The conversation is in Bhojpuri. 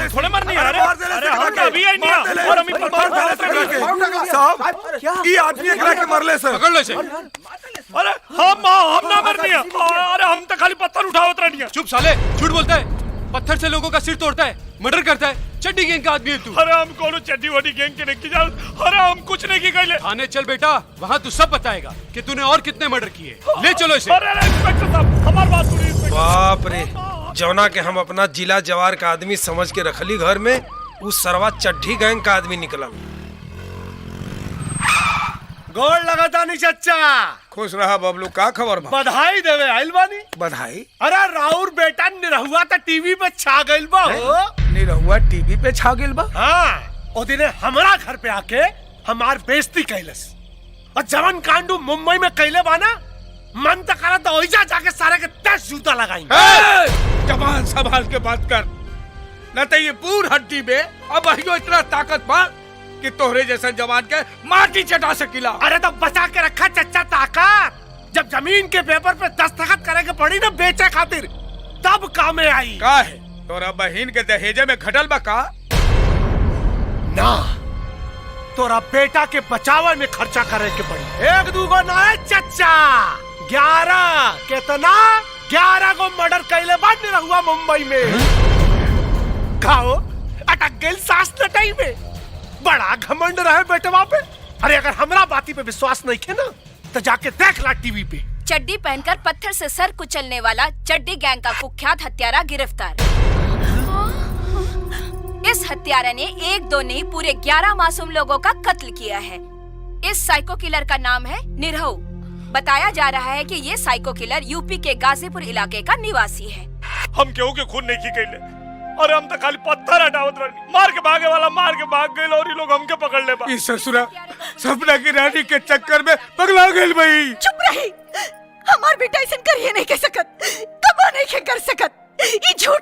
थोड़े मरनी है। अरे हम अभी आई नहीं और हम साहब ये आदमी एकरा के मरले सर। पकड़ लो इसे। अरे हम ना मरनी है। अरे हम तो खाली पत्थर उठावत रहनी है। चुप साले, झूठ बोलता है। पत्थर से लोगों का सिर तोड़ता है, मर्डर करता है। चड्डी गैंग का आदमी है तू। अरे हम कौन चड्डी वड्डी गैंग के नहीं की जान। अरे हम कुछ नहीं की गए। थाने चल बेटा, वहाँ तू सब बताएगा कि तूने और कितने मर्डर किए। ले चलो इसे। अरे इंस्पेक्टर साहब हमारी बात सुनिए। बाप रे, जौना के हम अपना जिला जवार का आदमी समझ के रखली घर में, उस सरवा चड्ढी गैंग का आदमी निकला। गोड़ लगाता नहीं चच्चा। खुश रहा बबलू, का खबर बा? बधाई देवे आइल बानी। बधाई? अरे राउर बेटा निरहुआ तो टीवी पे छा गइल बा हो। निरहुआ टीवी पे छा गइल बा? हाँ, ओ दिने हमरा घर पे आके हमार बेइज्जती कैलस। और जवन कांडू मुंबई में कैले बाना, मन तो करा तो ओइजा जाके सारे के 10 जूता लगाएंगे। जबान संभाल के बात कर, न तो ये पूर हड्डी में अब अहियो इतना ताकत बा कि तोहरे जैसा जवान के माटी चटा सकिला। अरे तो बचा के रखा चच्चा ताकत। जब जमीन के पेपर पे दस्तखत करे के पड़ी ना बेचे खातिर, तब काम में आई। का है तोरा बहिन के दहेजे में घटल बा का? ना, तोरा बेटा के बचावे में खर्चा करे के पड़ी। 1-2 ना है चच्चा, 11। कितना? 11 को मर्डर कैले बाद निरहुआ मुंबई में। खाओ अटक गई सांस लटाई में। बड़ा घमंड रहे बेटवा पे। अरे अगर हमरा बाती पे विश्वास नहीं खे ना, तो जाके देख ला टीवी पे। चड्डी पहनकर पत्थर से सर कुचलने वाला चड्डी गैंग का कुख्यात हत्यारा गिरफ्तार। इस हत्यारा ने 1-2 नहीं पूरे 11 मासूम लोगों का कत्ल किया है। इस साइको किलर का नाम है निरहु। बताया जा रहा है कि ये साइको किलर यूपी के गाजीपुर इलाके का निवासी है। हम केहू के खून नहीं की गई। अरे हम तो खाली पत्थर हटावत रहनी। मार के भागे वाला मार के भाग गए और ये लोग हमके पकड़ ले। इस ससुरा सपना की रानी के चक्कर में पगला गई भाई। चुप रही, हमार बेटा ऐसा करिए नहीं कह सकत, कबो नहीं कर सकत। ये झूठ